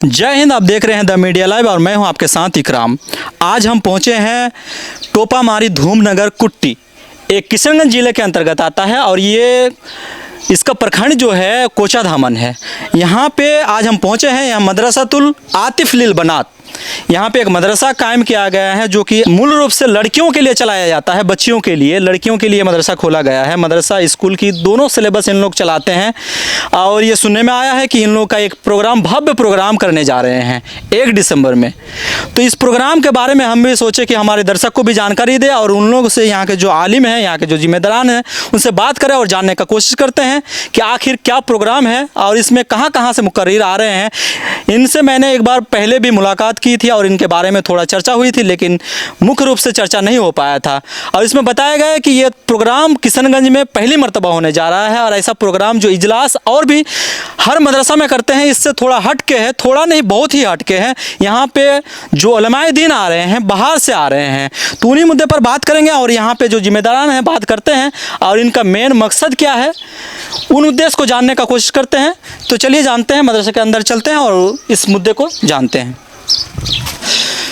जय हिंद। आप देख रहे हैं द मीडिया लाइव और मैं हूं आपके साथ इकराम। आज हम पहुंचे हैं टोपामारी धूमनगर कुट्टी, एक किशनगंज जिले के अंतर्गत आता है और ये इसका प्रखंड जो है कोचाधामन है। यहाँ पे आज हम पहुंचे हैं, यहाँ मदरसातुल आतिफ लिल बनात, यहाँ पे एक मदरसा कायम किया गया है जो कि मूल रूप से लड़कियों के लिए चलाया जाता है, बच्चियों के लिए, लड़कियों के लिए मदरसा खोला गया है। मदरसा स्कूल की दोनों सिलेबस इन लोग चलाते हैं और ये सुनने में आया है कि इन लोग का एक प्रोग्राम, भव्य प्रोग्राम करने जा रहे हैं 1 दिसंबर में। तो इस प्रोग्राम के बारे में हम भी सोचे कि हमारे दर्शक को भी जानकारी दे और उन लोगों से, यहाँ के जो आलिम हैं, यहाँ के जो जिम्मेदारान हैं, उनसे बात करें और जानने का कोशिश करते हैं कि आखिर क्या प्रोग्राम है और इसमें कहाँ कहाँ से मुकर्रिर आ रहे हैं। इनसे मैंने एक बार पहले भी मुलाकात की थी और इनके बारे में थोड़ा चर्चा हुई थी, लेकिन मुख्य रूप से चर्चा नहीं हो पाया था। और इसमें बताया गया है कि ये प्रोग्राम किशनगंज में पहली मर्तबा होने जा रहा है और ऐसा प्रोग्राम जो इजलास और भी हर मदरसा में करते हैं, इससे थोड़ा हट के है, थोड़ा नहीं बहुत ही हट के है। यहाँ पे जो उलमाए दीन आ रहे हैं, बाहर से आ रहे हैं, तो उन्हीं मुद्दे पर बात करेंगे और यहाँ पे जो जिम्मेदारान हैं बात करते हैं और इनका मेन मकसद क्या है, उन उद्देश्य को जानने का कोशिश करते हैं। तो चलिए जानते हैं, मदरसे के अंदर चलते हैं और इस मुद्दे को जानते हैं।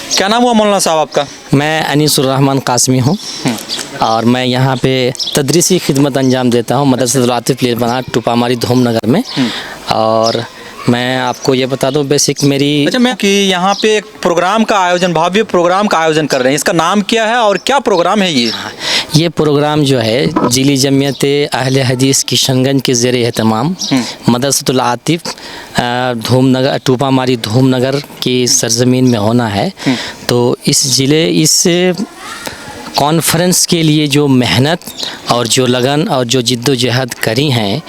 क्या नाम हुआ मौलाना साहब आपका? मैं अनीसुर्रहमान कासमी हूँ और मैं यहाँ पे तदरीसी खिदमत अंजाम देता हूँ मदरसातुल आतिफ लिल बनात टोपामारी धूमनगर में। और मैं आपको ये बता दूँ बेसिक मेरी मैं कि यहाँ पे एक प्रोग्राम का आयोजन, भव्य प्रोग्राम का आयोजन कर रहे हैं, इसका नाम क्या है और क्या प्रोग्राम है ये प्रोग्राम जो है जिली जमियत अहले हदीस किशनगंज के ज़ेर एहतमाम मदरसातुल आतिफ धूमनगर टोपामारी धूमनगर की सरजमीन में होना है। तो इस कॉन्फ्रेंस के लिए जो मेहनत और जो लगन और जो जिद्दोजहद करी हैं,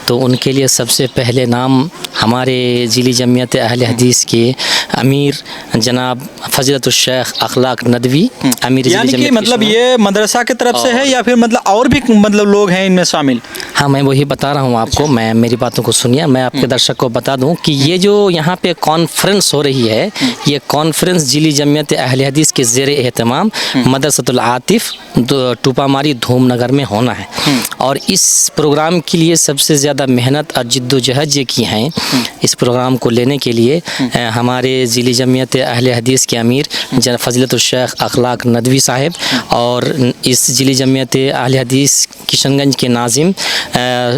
तो उनके लिए सबसे पहले नाम हमारे जिली जमियत अहले हदीस के अमीर जनाब फजीलतुल शेख अखलाक नदवी अमीर जिली जमियत। मतलब ये मदरसा की तरफ से है या फिर मतलब और भी मतलब लोग हैं इनमें शामिल? हाँ, मैं वही बता रहा हूँ आपको। मैं मेरी बातों को सुनिए। मैं आपके दर्शक को बता दूँ कि ये जो यहाँ पे कॉन्फ्रेंस हो रही है, ये कॉन्फ्रेंस जिली जमियत अहले हदीस के ज़ेर एहतमाम मदरसातुल आतिफ टोपामारी धूमनगर में होना है। और इस प्रोग्राम के लिए सबसे ज़्यादा मेहनत और जिद्दोजहद ये की हैं इस प्रोग्राम को लेने के लिए हमारे जिली जमियत अहले हदीस के अमीर फजीलतुल शेख अखलाक नदवी साहब और इस जिली जमियत अहले हदीस किशनगंज के नाजिम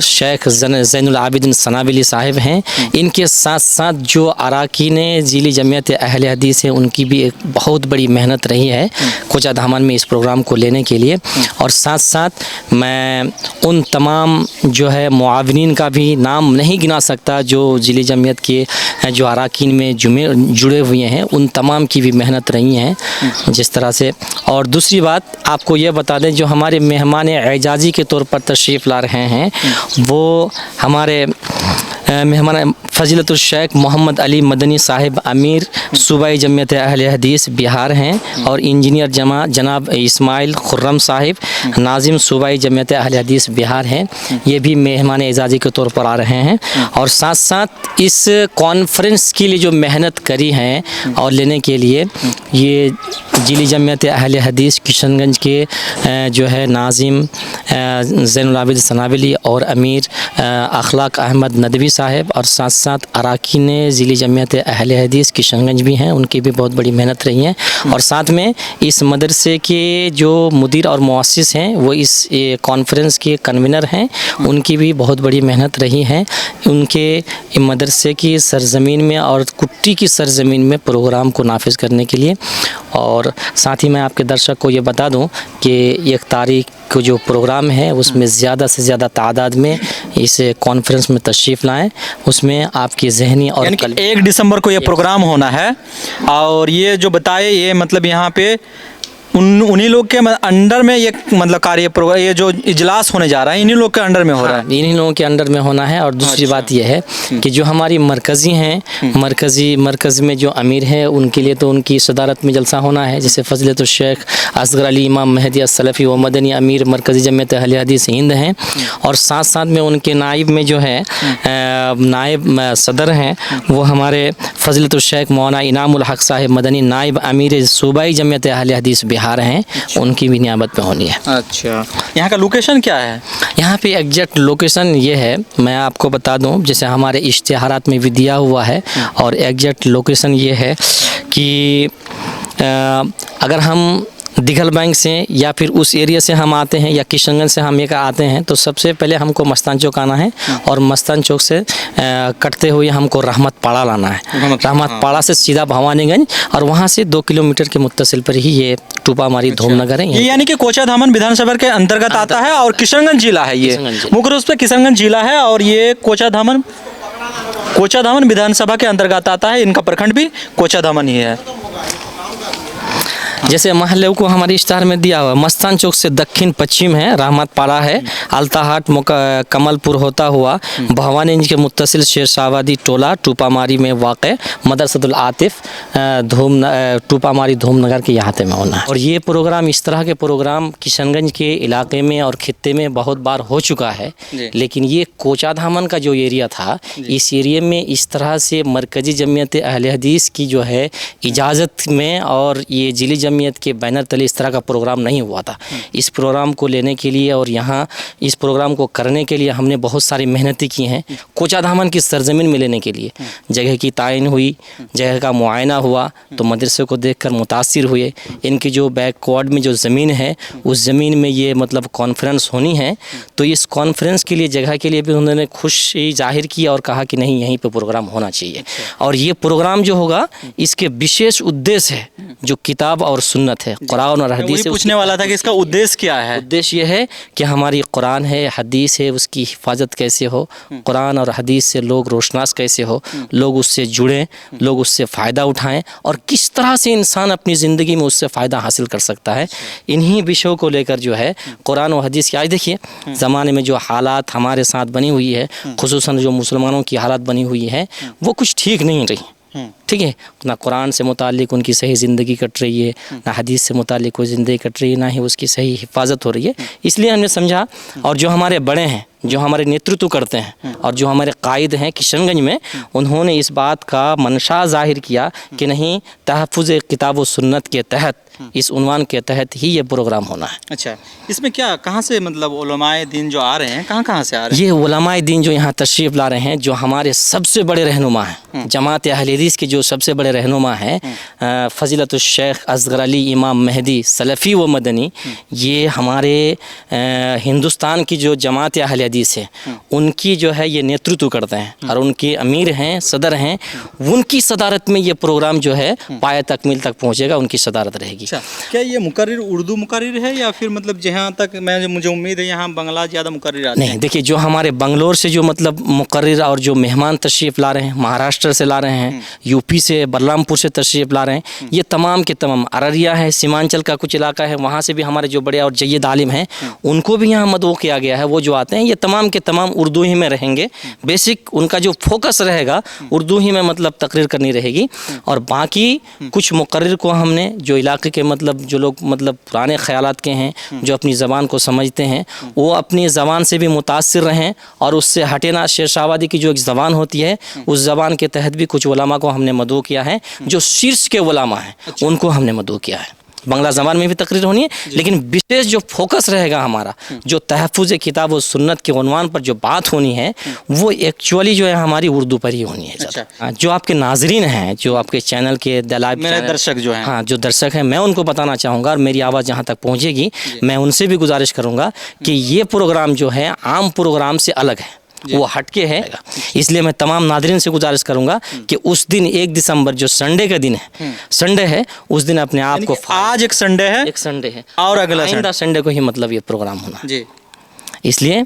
शेख ज़ैनुल आबिदीन सनाबिली साहब हैं। इनके साथ साथ जो अराकीन जिली जमियत अहले हदीस है, उनकी भी एक बहुत बड़ी मेहनत रही है कोचाधामन में इस प्रोग्राम को लेने के लिए। और साथ साथ मैं उन तमाम जो है मुआविनीन का भी नाम नहीं गिना सकता जो जिली जमियत के जो अराकीन में जुड़े हुए हैं, उन तमाम की भी मेहनत रही हैं जिस तरह से। और दूसरी बात आपको ये बता दें, जो हमारे मेहमान एजाज़ी के तौर पर तशरीफ़ ला रहे हैं वो हमारे मेहमान फजीलतुल शेख मोहम्मद अली मदनी साहिब अमीर सूबाई जमियत अहले हदीस बिहार हैं और इंजीनियर जनाब इस्माइल खुर्रम साहिब नाजिम सूबाई जमियत अहले हदीस बिहार हैं। ये भी मेहमान एजाज़ी के तौर पर आ रहे हैं। और साथ साथ इस कॉन्फ्रेंस के लिए जो मेहनत करी हैं और लेने के लिए ये जिली जमियत अहले हदीस किशनगंज के जो है नाजिम ज़ैनुल आबिदीन सनाबिली और अमीर अखलाक अहमद नदवी साहब और साथ साथ अराकीन जिली जमियत अहले हदीस किशनगंज भी हैं, उनकी भी बहुत बड़ी मेहनत रही है। और साथ में इस मदरसे के जो मुदीर और मुअस्सिस हैं वो इस कॉन्फ्रेंस के कन्वीनर हैं, उनकी भी बहुत बड़ी मेहनत रही है उनके मदरसे की सरजमीन में और कुट्टी की सरजमीन में प्रोग्राम को नाफिज करने के लिए। और साथ ही मैं आपके दर्शक को ये बता दूं कि 1 तारीख को जो प्रोग्राम है उसमें ज़्यादा से ज़्यादा तादाद में इस कॉन्फ्रेंस में तशरीफ़ लाएं। उसमें आपकी ज़हनी और 1 दिसंबर को ये प्रोग्राम होना है। और ये जो बताए, ये मतलब यहाँ पे उन्हीं लोग के अंडर में ये मतलब कार्य प्रोग्राम, ये जो इजलास होने जा रहा है इन्हीं लोग के अंडर में हो रहा है? इन्हीं लोगों के अंडर में होना है। और दूसरी बात यह है कि जो हमारी मरकज़ी हैं, मरकज़ में जो अमीर हैं, उनके लिए तो उनकी सदारत में जलसा होना है, जैसे फजीलतुल शेख असगर अली इमाम महदी असलफ़ी व मदनी अमीर मरकज़ी जमियत अहले हदीस हिंद हैं। और साथ साथ में उनके नाइब में जो है नाइब सदर हैं वो हमारे फजीलतुल शेख मौलाना इनामुल हक साहिब मदनी नाइब अमीर सूबाई जमियत अहले हदीस बिहार इश्तिहार हैं उनकी भी नियाबत में होनी है। अच्छा, यहाँ का लोकेशन क्या है? यहाँ पे एग्जैक्ट लोकेशन ये है, मैं आपको बता दूं, जैसे हमारे इश्तिहारात में भी दिया हुआ है, और एग्जैक्ट लोकेशन ये है कि अगर हम दिघल बैंक से या फिर उस एरिया से हम आते हैं या किशनगंज से हम एक आते हैं तो सबसे पहले हमको मस्तान चौक आना है, और मस्तान चौक से कटते हुए हमको रहमत पाड़ा लाना है। रहमत पाड़ा से सीधा भवानीगंज, और वहाँ से 2 किलोमीटर के मुत्तसिल पर ही ये टूपामारी धूमनगर है। ये यानी कि कोचाधामन विधानसभा के अंतर्गत आता है और किशनगंज जिला है। ये मुख्य रूप से किशनगंज जिला है और ये कोचाधामन विधानसभा के अंतर्गत आता है। इनका प्रखंड भी कोचाधामन ही है। जैसे महल्ले को हमारे इश्तार में दिया हुआ, मस्तान चौक से दक्षिण पश्चिम है, रहमत पाड़ा है, अल्ताहाट कमलपुर होता हुआ भवानीगंज के मुत्तसिल शेरशाबादी टोला टूपामारी में वाक़ मदरसतुल आतिफ टूपामारी धूमनगर के अहाते में होना है। और ये प्रोग्राम, इस तरह के प्रोग्राम किशनगंज के इलाके में और खित्ते में बहुत बार हो चुका है, लेकिन ये कोचाधामन का जो एरिया था, इस एरिया में इस तरह से मरकज़ी जमीयत अहले हदीस की जो है इजाज़त में और ये जिली जमीयत के बैनर तले इस तरह का प्रोग्राम नहीं हुआ था। इस प्रोग्राम को लेने के लिए और यहाँ इस प्रोग्राम को करने के लिए हमने बहुत सारी मेहनतें की हैं। कोचाधामन की सरजमीन में लेने के लिए जगह की तायन हुई, जगह का मुआयना हुआ, तो मदरसे को देखकर मुतासिर हुए। इनकी जो बैकवर्ड में जो ज़मीन है, उस ज़मीन में ये मतलब कॉन्फ्रेंस होनी है, तो इस कॉन्फ्रेंस के लिए जगह के लिए भी उन्होंने खुशी जाहिर की और कहा कि नहीं, यहीं पर प्रोग्राम होना चाहिए। और ये प्रोग्राम जो होगा, इसके विशेष उद्देश्य है जो किताब और सुन्नत है, कुरान और हदीस है। पूछने वाला था कि इसका उद्देश्य क्या है? उद्देश्य ये है कि हमारी कुरान है, हदीस है, उसकी हिफाजत कैसे हो, कुरान और हदीस से लोग रोशनास कैसे हो, लोग उससे जुड़ें, लोग उससे फ़ायदा उठाएं, और किस तरह से इंसान अपनी ज़िंदगी में उससे फ़ायदा हासिल कर सकता है। इन्हीं विषयों को लेकर जो है कुरान और हदीस की, आज देखिए ज़माने में जो हालात हमारे साथ बनी हुई है, खुसूसन जो मुसलमानों की हालात बनी हुई है, वो कुछ ठीक नहीं रही। ठीक है, ना कुरान से मुतालिक उनकी सही ज़िंदगी कट रही है, ना हदीस से मुतालिक कोई ज़िंदगी कट रही है, ना ही उसकी सही हिफाजत हो रही है। इसलिए हमने समझा, और जो हमारे बड़े हैं, जो हमारे नेतृत्व करते हैं और जो हमारे कायद हैं किशनगंज में, उन्होंने इस बात का मंशा ज़ाहिर किया कि नहीं, तहफ़्फ़ुज़ किताब व सुन्नत के तहत, इस उन्वान के तहत ही ये प्रोग्राम होना है। अच्छा, इसमें क्या, कहाँ से मतलब उलमाए दीन जो आ रहे हैं, कहाँ से आ रहे हैं? ये उलमाए दीन जो यहाँ तशरीफ़ ला रहे हैं, जो हमारे सबसे बड़े रहनुमा हैं, जमात अहले हदीस के जो सबसे बड़े रहनुमा हैं, फ़ज़ीलतुल शेख असग़र अली इमाम महदी सलफ़ी व मदनी, ये हमारे हिंदुस्तान की जो जमात अहले हदीस है, उनकी जो है ये नेतृत्व करते हैं, और उनके अमीर हैं, सदर हैं, उनकी सदारत में ये प्रोग्राम जो है पाया तकमील तक पहुँचेगा, उनकी सदारत रहेगी। अच्छा, क्या ये मुकर्रिर उर्दू मुकर्रिर है या फिर मतलब जहाँ तक मुझे उम्मीद है यहाँ बंगला ज़्यादा मुकर्रिर आते हैं? नहीं, देखिए, जो हमारे बंगलोर से जो मतलब मुकर्रिर और जो मेहमान तशरीफ़ ला रहे हैं, महाराष्ट्र से ला रहे हैं, यूपी से बलरामपुर से तशरीफ़ ला रहे हैं, ये तमाम के तमाम, अररिया है, सीमांचल का कुछ इलाका है, वहाँ से भी हमारे जो बड़े और जय्यद आलिम हैं, उनको भी यहाँ मदऊ किया गया है। वो जो आते हैं, ये तमाम के तमाम उर्दू ही में रहेंगे। बेसिक उनका जो फोकस रहेगा उर्दू ही में मतलब तकरीर करनी रहेगी, और बाकी कुछ मुकर्रिर को हमने, जो इलाके के मतलब जो लोग मतलब पुराने ख़यालात के हैं, जो अपनी ज़बान को समझते हैं, वो अपनी ज़बान से भी मुतासिर रहें और उससे हटे ना। शेरशाबादी की जो एक ज़बान होती है, उस ज़बान के तहत भी कुछ उलमा को हमने मदऊ किया है, जो शीर्ष के उलमा हैं उनको हमने मदऊ किया है। बंगला ज़बान में भी तकरीर होनी है, लेकिन विशेष जो फोकस रहेगा हमारा, जो तहफ़्फ़ुज़ किताब व सुन्नत के उन्वान पर जो बात होनी है, वो एक्चुअली जो है हमारी उर्दू पर ही होनी है। अच्छा। जो आपके नाज़रीन हैं, जो आपके चैनल के मेरे दर्शक जो हैं, हाँ, जो दर्शक हैं, मैं उनको बताना चाहूँगा, और मेरी आवाज़ जहाँ तक पहुँचेगी, मैं उनसे भी गुजारिश करूँगा कि ये प्रोग्राम जो है आम प्रोग्राम से अलग है, वो हटके है। इसलिए मैं तमाम नादरीन से गुजारिश करूंगा कि उस दिन 1 दिसंबर जो संडे का दिन है, संडे है, उस दिन अपने आप को, आज एक संडे है और अगला संडे को ही मतलब ये प्रोग्राम होना जी। इसलिए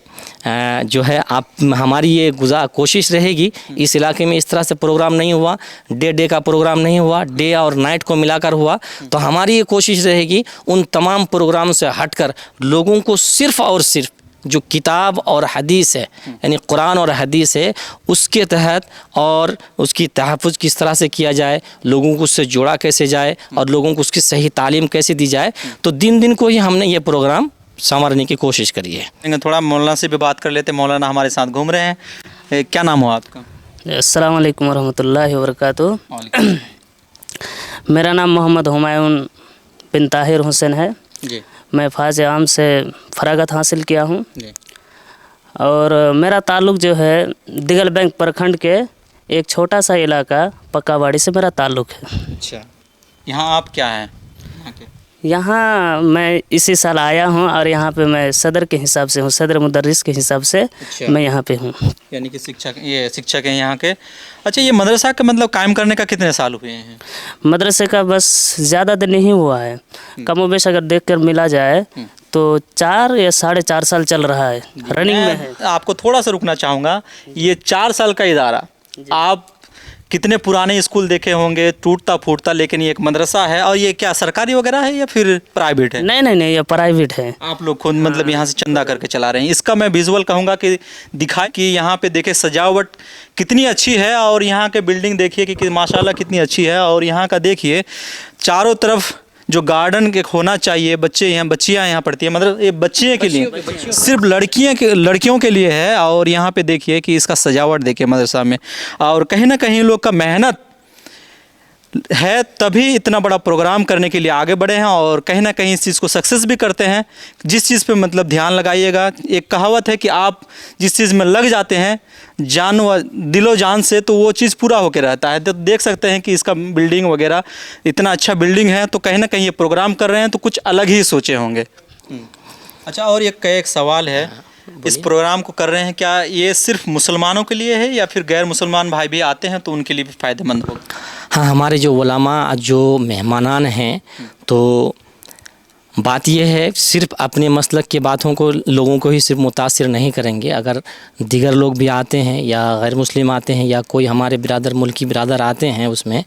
जो है आप, हमारी ये कोशिश रहेगी, इस इलाके में इस तरह से प्रोग्राम नहीं हुआ, डे का प्रोग्राम नहीं हुआ, डे और नाइट को मिलाकर हुआ, तो हमारी ये कोशिश रहेगी उन तमाम प्रोग्राम से हटकर लोगों को सिर्फ़ और सिर्फ जो किताब और हदीस है, यानी कुरान और हदीस है, उसके तहत और उसकी तहफ़्फ़ुज़ किस तरह से किया जाए, लोगों को उससे जोड़ा कैसे जाए और लोगों को उसकी सही तालीम कैसे दी जाए, तो दिन दिन को ही हमने ये प्रोग्राम संवारने की कोशिश करी है। थोड़ा मौलाना से भी बात कर लेते। मौलाना हमारे साथ घूम रहे हैं, क्या नाम हुआ आपका? अस्सलाम वालेकुम रहमतुल्लाहि व बरकातुहू। मेरा नाम मोहम्मद हुमायूं بن طاہر حسین ہے. جی میں فائز عام سے فراغت حاصل کیا ہوں. جی. اور میرا تعلق جو ہے دگل بینک پرکھنڈ کے ایک چھوٹا سا علاقہ پکا واڑی سے میرا تعلق ہے. اچھا، یہاں آپ کیا ہیں؟ یہاں میں اسی سال آیا ہوں اور یہاں پہ میں صدر کے حساب سے ہوں، صدر مدرس کے حساب سے میں یہاں پہ ہوں. یعنی کہ شکشک ہیں یہاں کے. اچھا، یہ مدرسہ کا مطلب قائم کرنے کا کتنے سال ہوئے ہیں؟ مدرسے کا بس زیادہ دن نہیں ہوا ہے، کم و بیش اگر دیکھ کر ملا جائے تو 4 یا 4.5 سال چل رہا ہے، رننگ میں ہے. آپ کو تھوڑا سا رکنا چاہوں گا. یہ 4 سال کا ادارہ، آپ کتنے پرانے اسکول دیکھے ہوں گے ٹوٹتا پھوٹتا، لیکن یہ ایک مدرسہ ہے. اور یہ کیا سرکاری وغیرہ ہے یا پھر پرائیویٹ ہے؟ نہیں، یہ پرائیویٹ ہے. آپ لوگ خود مطلب یہاں سے چندہ کر کے چلا رہے ہیں. اس کا میں ویژول کہوں گا کہ دکھائے کہ یہاں پہ دیکھیں سجاوٹ کتنی اچھی ہے، اور یہاں کے بلڈنگ دیکھیے کہ ماشاءاللہ کتنی اچھی ہے. اور یہاں کا دیکھیے چاروں طرف جو گارڈن کے ہونا چاہیے. بچیاں یہاں پڑھتی ہیں، مطلب یہ بچیوں کے لیے، صرف لڑکیوں کے لیے ہے. اور یہاں پہ دیکھیے کہ اس کا سجاوٹ دیکھیے مدرسہ میں. اور کہیں نہ کہیں لوگ کا محنت ہے تبھی اتنا بڑا پروگرام کرنے کے لیے آگے بڑھے ہیں، اور کہیں نہ کہیں اس چیز کو سکسیس بھی کرتے ہیں. جس چیز پہ مطلب دھیان لگائیے گا، ایک کہاوت ہے کہ آپ جس چیز میں لگ جاتے ہیں دل و جان سے تو وہ چیز پورا ہو کے رہتا ہے. تو دیکھ سکتے ہیں کہ اس کا بلڈنگ وغیرہ اتنا اچھا بلڈنگ ہے، تو کہیں نہ کہیں یہ پروگرام کر رہے ہیں تو کچھ الگ ہی سوچے ہوں گے. اچھا، اور ایک سوال ہے، اس پروگرام کو کر رہے ہیں کیا یہ صرف مسلمانوں کے لیے ہے یا پھر غیر مسلمان بھائی بھی آتے ہیں تو ان کے لیے بھی فائدہ مند ہوگا؟ ہاں، ہمارے جو علماء جو مہمانان ہیں تو بات یہ ہے صرف اپنے مسلک کی باتوں کو لوگوں کو ہی صرف متاثر نہیں کریں گے. اگر دیگر لوگ بھی آتے ہیں یا غیر مسلم آتے ہیں یا کوئی ہمارے ملکی برادر آتے ہیں اس میں،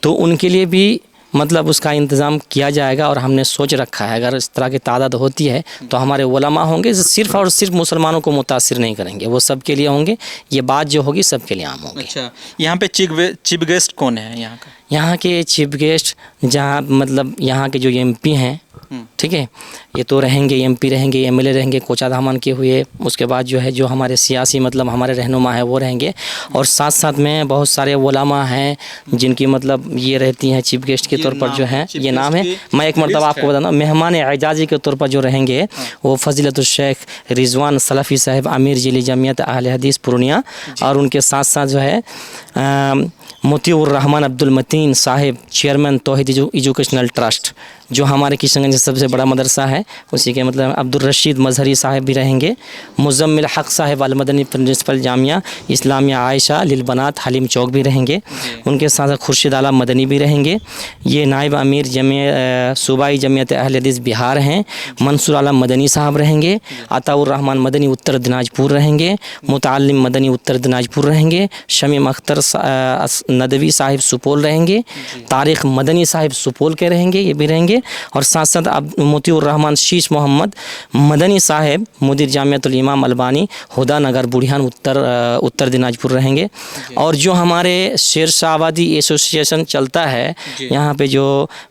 تو ان کے لیے بھی مطلب اس کا انتظام کیا جائے گا. اور ہم نے سوچ رکھا ہے اگر اس طرح کی تعداد ہوتی ہے تو ہمارے علماء ہوں گے صرف اور صرف مسلمانوں کو متاثر نہیں کریں گے، وہ سب کے لیے ہوں گے. یہ بات جو ہوگی سب کے لیے عام ہوگی. اچھا، یہاں پہ چیف گیسٹ کون ہے یہاں کا؟ یہاں کے چیف گیسٹ جہاں مطلب یہاں کے جو ایم پی ہیں، ٹھیک ہے، یہ تو رہیں گے، ایم پی رہیں گے، ایم ایل اے رہیں گے، کوچا دھامان کے ہوئے. اس کے بعد جو ہے جو ہمارے سیاسی مطلب ہمارے رہنما ہیں وہ رہیں گے. اور ساتھ میں بہت سارے علماء ہیں جن کی مطلب یہ رہتی ہیں چیف گیسٹ کے طور پر جو ہیں، یہ نام ہے. میں ایک مرتبہ آپ کو بتانا، مہمان اعزازی کے طور پر جو رہیں گے وہ فضیلت الشیخ رضوان سلفی صاحب امیر ضلع جمعیت اہل حدیث پورنیہ. اور ان کے ساتھ جو ہے مطیع الرحمن عبد المتین صاحب چیئرمین توحید ایجوکیشنل ٹرسٹ جو ہمارے کشن گنج سب سے بڑا مدرسہ ہے، اسی کے مطلب عبد الرشید مظہری صاحب بھی رہیں گے. مزمل حق صاحب المدنی پرنسپل جامعہ اسلامیہ عائشہ للبنات حلیم چوک بھی رہیں گے. ان کے ساتھ خورشید عالم مدنی بھی رہیں گے. یہ نائب امیر صوبائی جمعیت اہل حدیث بہار ہیں، منصور عالم مدنی صاحب رہیں گے. عطاء الرحمن مدنی اتر دناجپور رہیں گے. متعلم مدنی اتر دناجپور رہیں گے. شمیم اختر ندوی صاحب سپول رہیں گے. طارق مدنی صاحب سپول کے رہیں گے، یہ بھی رہیں گے. اور ساتھ مطیع الرحمن شیش محمد مدنی صاحب مدیر جامعۃ الامام البانی ہدا نگر بڑھیان اتر دناجپور رہیں گے. اور جو ہمارے شیر شاہ آبادی ایسوسیشن چلتا ہے یہاں پہ جو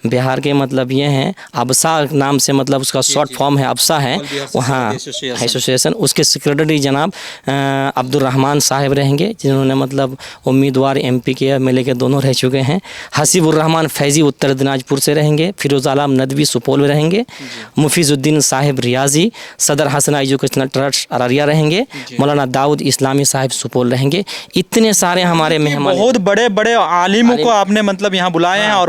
بہار کے مطلب یہ ہیں ابسا نام سے مطلب اس کا شارٹ فارم ہے ابسا ہے وہاں ایسوسیشن، اس کے سیکرٹری جناب عبد الرحمن صاحب رہیں گے جنہوں نے مطلب امیدوار ایم پی کے ایم ایل اے کے دونوں رہ چکے ہیں. حسیب الرحمن فیضی اتر دناجپور سے رہیں گے. فیروز عالم ندوی سپول میں رہیں گے. مفیظ الدین صاحب ریاضی صدر حسنہ ایجوکیشنل ٹرسٹ ارریہ رہیں گے. مولانا داؤد اسلامی صاحب سپول رہیں گے. اتنے سارے ہمارے مہمان، بہت بڑے عالموں کو آپ نے مطلب یہاں بلائے ہیں. اور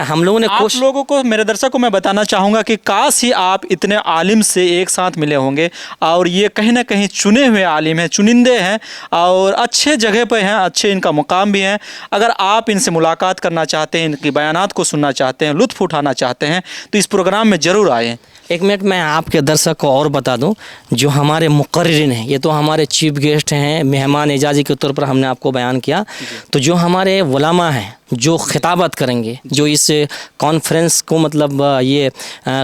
ہم لوگوں نے آپ لوگوں کو، میرے درشک کو میں بتانا چاہوں گا کہ کاش ہی آپ اتنے عالم سے ایک ساتھ ملے ہوں گے. اور یہ کہیں نہ کہیں چنے ہوئے عالم ہیں، چنندے ہیں اور اچھے جگہ پہ ہیں، اچھے ان کا مقام بھی ہے. اگر آپ ان سے ملاقات کرنا چاہتے ہیں، ان کی بیانات کو سننا چاہتے ہیں، لطف اٹھانا چاہتے ہیں تو اس پروگرام میں ضرور آئیں. ایک منٹ میں آپ کے درشک کو اور بتا دوں، جو ہمارے مقررین ہیں یہ تو ہمارے چیف گیسٹ ہیں، مہمان اعزازی کے طور پر ہم نے آپ کو بیان کیا. تو جو ہمارے علماء ہیں جو خطابت کریں گے، جو اس کانفرنس کو مطلب یہ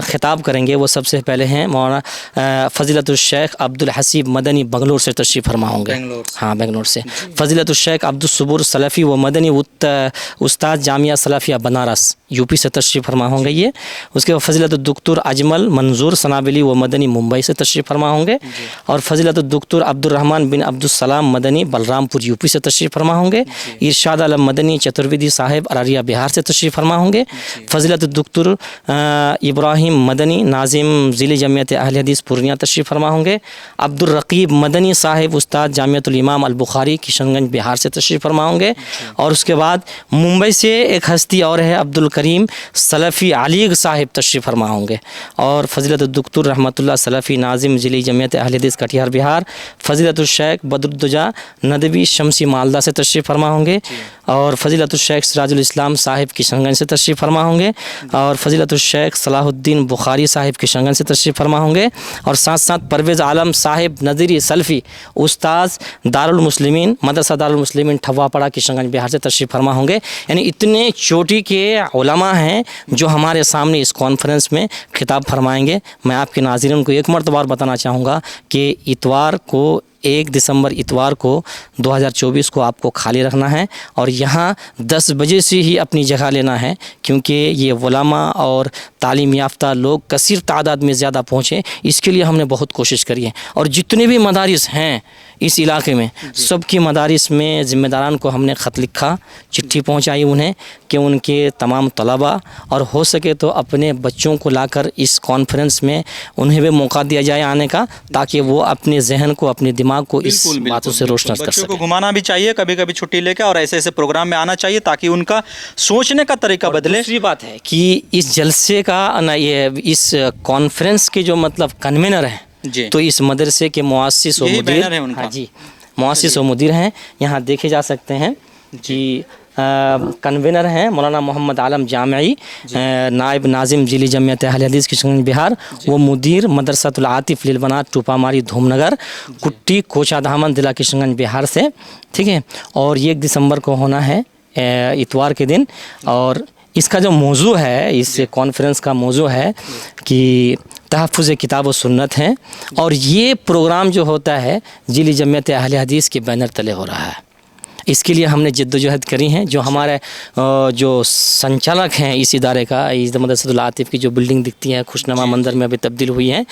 خطاب کریں گے، وہ سب سے پہلے ہیں مولانا فضیلت الشیخ عبد الحسیب مدنی بنگلور سے تشریف فرما ہوں گے. ہاں، بنگلور سے. فضیلت الشیخ عبد الصبور سلفی و مدنی استاد جامعہ سلفیہ بنارس یو پی سے تشریف فرما ہوں گے. یہ اس کے بعد فضیلت الدکتور اجمل منظور سنابلی و مدنی ممبئی سے تشریف فرما ہوں گے. اور فضیلت الدکتور عبد الرحمن بن عبد السلام مدنی بلرام پور یو پی سے تشریف فرما ہوں گے. ارشاد عالم مدنی چترویدی साहिब अररिया बिहार से तशरीफ़ फरमा होंगे। फजीलत डॉक्टर इब्राहिम मदनी नाजिम ज़िली जमियत अहले हदीस पूर्णिया तशरीफ़ फरमा होंगे। अब्दुल रकीब मदनी साहिब उस्ताद जामियतुल इमाम अल बुखारी किशनगंज बिहार से तशरीफ़ फरमा होंगे। और उसके बाद मुंबई से एक हस्ती और है अब्दुल करीम सलफ़ी अलीग साहिब तशरीफ़ फरमा होंगे। और फजीलत डॉक्टर रहमतुल्लाह सलफ़ी नाजिम ज़िली जमियत अहले हदीस कटिहार बिहार। फजीलत शेख बदरुद्दोजा नदवी शमसी मालदा से तशरीफ़ फरमा होंगे। और फजीलत शेख सिराजुल इस्लाम साहिब किशनगंज से तशरीफ़ फरमा होंगे। और फजीलत शेख सलाहुद्दीन बुखारी साहिब किशनगंज से तशरीफ़ फरमा होंगे। और साथ साथ परवेज़ आलम साहिब नज़ीरी सल्फ़ी उस्ताद दारुल मुस्लिमीन मदरसा दारुल मुस्लिमीन ठवापड़ा किशनगंज बिहार से तशरीफ़ फरमा होंगे। यानी इतने चोटी के उलमा हैं जो हमारे सामने इस कॉन्फ्रेंस में खिताब फरमाएंगे। मैं आपके नाज़रीन को एक मरतबा बताना चाहूँगा कि इतवार को 1 दिसंबर इतवार को 2024 को आपको खाली रखना है और यहाँ 10 बजे से ही अपनी जगह लेना है, क्योंकि ये उलमा और तालीम याफ्ता लोग कसीर तादाद में ज़्यादा पहुँचे, इसके लिए हमने बहुत कोशिश करी है। और जितने भी मदारिस हैं इस इलाके में सबकी मदारिस में ज़िम्मेदारान को हमने ख़त लिखा, चिट्ठी पहुँचाई उन्हें कि उनके तमाम तलबा और हो सके तो अपने बच्चों को लाकर इस कॉन्फ्रेंस में उन्हें भी मौका दिया जाए आने का, ताकि वो अपने जहन को अपने दिमाग को इस बातों से रोशन कर बच्चों सके। को घुमाना भी चाहिए कभी कभी छुट्टी लेकर, और ऐसे ऐसे प्रोग्राम में आना चाहिए ताकि उनका सोचने का तरीका बदले। दूसरी बात है कि इस जलसे का ना ये इस कॉन्फ्रेंस के जो मतलब कन्वीनर हैं जी, तो इस मदरसे के मुअस्सिस और यही मुदीर बैनर है उनका। हाँ जी, मुअस्सिस और मुदीर हैं। यहाँ देखे जा सकते हैं कि कन्वीनर हैं मौलाना मोहम्मद आलम जामई नायब नाजिम ज़िली जमियत अहले हदीस किशनगंज बिहार। वो मुदीर मदरसातुल आतिफ लिलबनात टूपामारी धूमनगर कुट्टी कोचा धामन जिला किशनगंज बिहार से, ठीक है। और ये 1 दिसंबर को होना है इतवार के दिन। और इसका जो मौजू है, इस कॉन्फ्रेंस का मौजू है कि तहफ़्फ़ुज़ किताब व सुन्नत है। और ये प्रोग्राम जो होता है ज़िली जमियत अहले हदीस के बैनर तले हो रहा है। इसके लिए हमने जद्दोजहद करी हैं। जो हमारे जो संचालक हैं इस इदारे का, इस मदरसातुल आतिफ की जो बिल्डिंग दिखती है खुशनुमा मंजर में अभी तब्दील हुई है,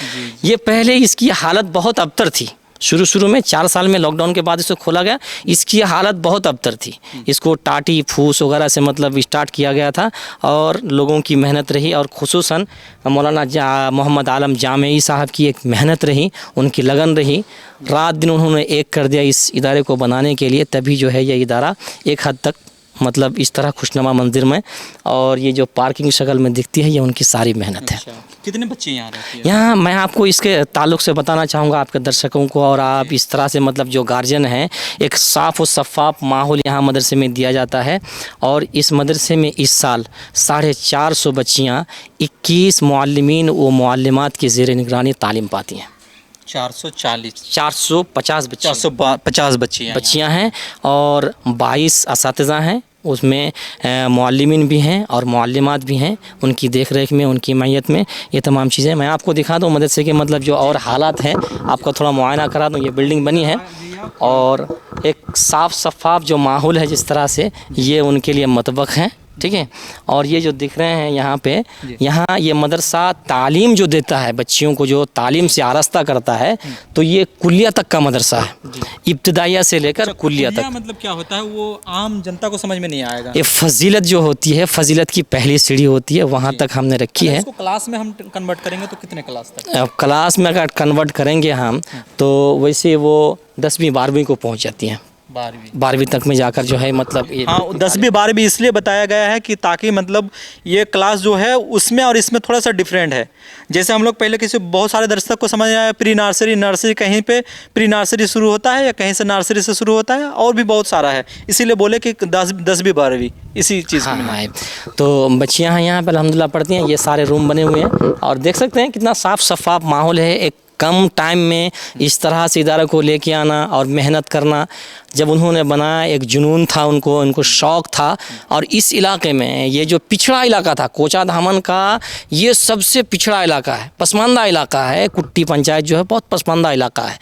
ये पहले इसकी हालत बहुत अबतर थी। शुरू में 4 साल में लॉकडाउन के बाद इसको खोला गया, इसकी हालत बहुत अबतर थी। इसको टाटी फूस वगैरह से मतलब स्टार्ट किया गया था और लोगों की मेहनत रही, और खुसूसन मौलाना मोहम्मद आलम जामई साहब की एक मेहनत रही, उनकी लगन रही। रात दिन उन्होंने एक कर दिया इस इदारे को बनाने के लिए, तभी जो है ये इदारा एक हद तक मतलब इस तरह खुशनुमा मंदिर में, और ये जो पार्किंग शक्ल में दिखती है ये उनकी सारी मेहनत है। कितने बच्चे यहाँ रहते हैं? यहाँ मैं आपको इसके ताल्लुक़ से बताना चाहूँगा आपके दर्शकों को, और आप इस तरह से मतलब जो गार्जियन हैं, एक साफ़ और शफ़ाफ माहौल यहाँ मदरसे में दिया जाता है। और इस मदरसे में इस साल 450 बच्चियाँ 21 मुअल्लिमीन व मुअल्लिमात की ज़ेर निगरानी तालीम पाती हैं। 450 बच्चियाँ हैं और 22 असातिज़ा हैं, उसमें मुअल्लिमीन भी हैं और मुअल्लिमात भी हैं। उनकी देख रेख में, उनकी मैयत में ये तमाम चीज़ें मैं आपको दिखा दूँ मदरसे के मतलब जो और हालात हैं, आपका थोड़ा मुआयना करा दूँ। ये बिल्डिंग बनी है और एक साफ़ शफ़ाफ जो माहौल है जिस तरह से, ये उनके लिए मतबख है, ठीक है। और ये जो दिख रहे हैं यहाँ पे, यहाँ ये मदरसा तालीम जो देता है बच्चियों को, जो तालीम से आरास्ता करता है, तो ये कुलिया तक का मदरसा है, इब्तिदाइया से लेकर कुलिया तक। मतलब क्या होता है वो आम जनता को समझ में नहीं आएगा। ये फजीलत जो होती है, फजीलत की पहली सीढ़ी होती है, वहाँ तक हमने रखी है। इसको क्लास में हम कन्वर्ट करेंगे तो कितने क्लास तक? अब क्लास में अगर कन्वर्ट करेंगे हम तो वैसे वो 10वीं 12वीं को पहुँच जाती हैं। 12वीं तक में जाकर जो है मतलब हाँ, 10वीं 12वीं इसलिए बताया गया है कि ताकि मतलब ये क्लास जो है उसमें और इसमें थोड़ा सा डिफरेंट है। जैसे हम लोग पहले किसी बहुत सारे दर्शक को समझ आया प्री नर्सरी कहीं पे प्री नर्सरी शुरू होता है या कहीं से नर्सरी से शुरू होता है, और भी बहुत सारा है, इसीलिए बोले कि 10वीं 12वीं इसी चीज़ में। हाँ, तो बच्चियाँ यहाँ पर अल्हम्दुलिल्लाह पढ़ती हैं। ये सारे रूम बने हुए हैं और देख सकते हैं कितना साफ़ शफ़ाफ माहौल है। एक कम टाइम में इस तरह से इदारे को लेके आना और मेहनत करना, जब उन्होंने बनाया एक जुनून था उनको शौक़ था। और इस इलाके में ये जो पिछड़ा इलाका था कोचा धामन का, ये सबसे पिछड़ा इलाका है, पसमानदा इलाका है। कुट्टी पंचायत जो है बहुत पसमानदा इलाका है।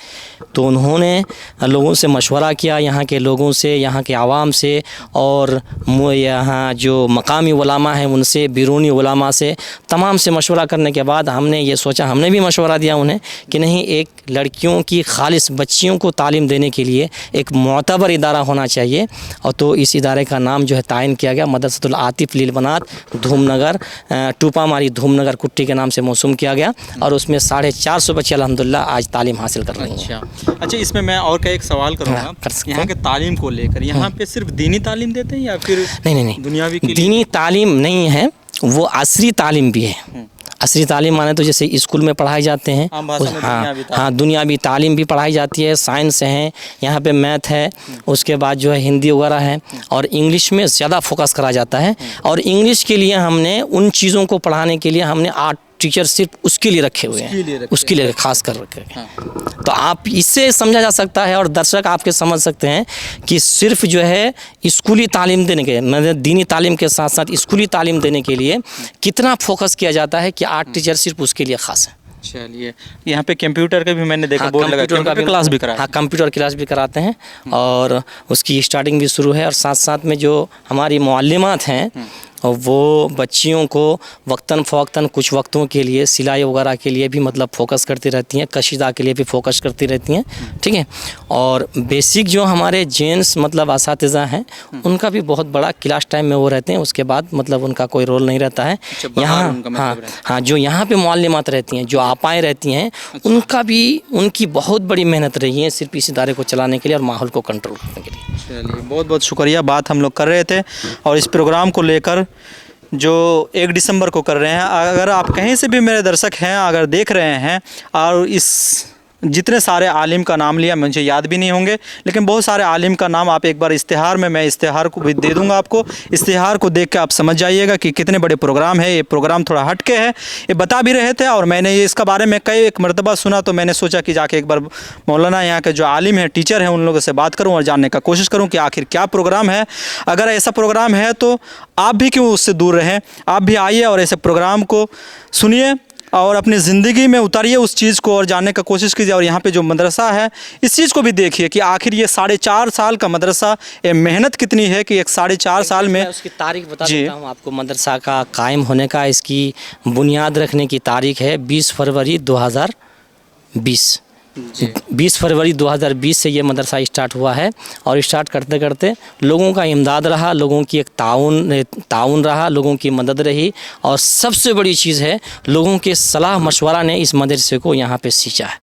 तो उन्होंने लोगों से मशवरा किया, यहाँ के लोगों से, यहाँ के आवाम से, और यहाँ जो मकामी उलमा हैं उनसे, बिरूनी उलमा से, तमाम से मशवरा करने के बाद हमने ये सोचा, हमने भी मशवरा दिया उन्हें کہ نہیں ایک لڑکیوں کی خالص بچیوں کو تعلیم دینے کے لیے ایک معتبر ادارہ ہونا چاہیے، اور تو اس ادارے کا نام جو ہے تعین کیا گیا مدرسۃ العاطف للبنات دھوم نگر، ٹوپا ماری دھوم نگر کٹی کے نام سے موسوم کیا گیا، اور اس میں 450 بچے الحمدللہ آج تعلیم حاصل کر رہے ہیں۔ اچھا، اس میں میں اور کا ایک سوال کروں گا، کر سکتے ہیں۔ یہاں کے تعلیم کو لے کر یہاں پہ صرف دینی تعلیم دیتے ہیں یا پھر نہیں دنیاوی کے لیے؟ دینی تعلیم نہیں ہے، وہ عصری تعلیم بھی ہے۔ عصری تعلیم مانے تو جیسے اسکول میں پڑھائی جاتے ہیں، ہاں دنیاوی تعلیم بھی پڑھائی جاتی ہے، سائنس ہیں، یہاں پہ میتھ ہے، اس کے بعد جو ہے ہندی وغیرہ ہے، اور انگلش میں زیادہ فوکس کرا جاتا ہے، اور انگلش کے لیے ہم نے ان چیزوں کو پڑھانے کے لیے ہم نے 8 ٹیچر صرف اس کے لیے رکھے ہوئے ہیں، اس کے لیے خاص کر رکھے ہیں۔ تو آپ اس سے سمجھا جا سکتا ہے، اور درشک آپ کے سمجھ سکتے ہیں کہ صرف جو ہے اسکولی تعلیم دینے کے مطلب دینی تعلیم کے ساتھ ساتھ اسکولی تعلیم دینے کے لیے کتنا فوکس کیا جاتا ہے کہ 8 ٹیچر صرف اس کے لیے خاص ہیں۔ چلیے، یہاں پہ کمپیوٹر کا بھی میں نے دیکھا بورڈ لگا، کمپیوٹر کا کلاس بھی کرا، ہاں کمپیوٹر کلاس بھی کراتے ہیں، اور اس کی اسٹارٹنگ بھی شروع ہے، اور ساتھ ساتھ میں جو ہماری معلمات ہیں وہ بچیوں کو وقتاً فوقتاً کچھ وقتوں کے لیے سلائی وغیرہ کے لیے بھی مطلب فوکس کرتی رہتی ہیں، کشیدہ کے لیے بھی فوکس کرتی رہتی ہیں، ٹھیک ہے۔ اور بیسک جو ہمارے جینس مطلب اساتذہ ہیں ان کا بھی بہت بڑا کلاس ٹائم میں وہ رہتے ہیں، اس کے بعد مطلب ان کا کوئی رول نہیں رہتا ہے یہاں۔ ہاں جو یہاں پہ معلمات رہتی ہیں، جو آپائیں رہتی ہیں، ان کا بھی ان کی بہت بڑی محنت رہی ہے صرف اس ادارے کو چلانے کے لیے اور ماحول کو کنٹرول کرنے کے لیے۔ چلیے، بہت بہت شکریہ۔ بات ہم لوگ کر رہے تھے، اور اس پروگرام کو لے کر جو 1 دسمبر کو کر رہے ہیں، اگر آپ کہیں سے بھی میرے درشک ہیں اگر دیکھ رہے ہیں، اور اس جتنے سارے عالم کا نام لیا مجھے یاد بھی نہیں ہوں گے، لیکن بہت سارے عالم کا نام آپ ایک بار اشتہار میں اشتہار کو بھی دے دوں گا آپ کو، اشتہار کو دیکھ کے آپ سمجھ جائیے گا کہ کتنے بڑے پروگرام ہے۔ یہ پروگرام تھوڑا ہٹ کے ہے، یہ بتا بھی رہے تھے، اور میں نے اس کا بارے میں ایک مرتبہ سنا، تو میں نے سوچا کہ جا کے ایک بار مولانا یہاں کے جو عالم ہیں، ٹیچر ہیں، ان لوگوں سے بات کروں اور جاننے کا کوشش کروں کہ آخر کیا پروگرام ہے۔ اگر ایسا پروگرام ہے تو آپ بھی کیوں اس سے دور رہیں، آپ بھی آئیے اور ایسے پروگرام کو سنیے اور اپنی زندگی میں اتاریے اس چیز کو اور جاننے کا کوشش کیجیے، اور یہاں پہ جو مدرسہ ہے اس چیز کو بھی دیکھیے کہ آخر یہ 4.5 سال کا مدرسہ، یہ محنت کتنی ہے کہ ایک 4.5 سال میں اس کی تاریخ بتا دیتا ہوں آپ کو۔ مدرسہ کا قائم ہونے کا اس کی بنیاد رکھنے کی تاریخ ہے 20 فروری 2020۔ 20 فروری 2020 سے یہ مدرسہ اسٹارٹ ہوا ہے، اور اسٹارٹ کرتے کرتے لوگوں کا امداد رہا، لوگوں کی ایک تعاون رہا، لوگوں کی مدد رہی، اور سب سے بڑی چیز ہے لوگوں کے صلاح مشورہ نے اس مدرسے کو یہاں پہ سینچا ہے۔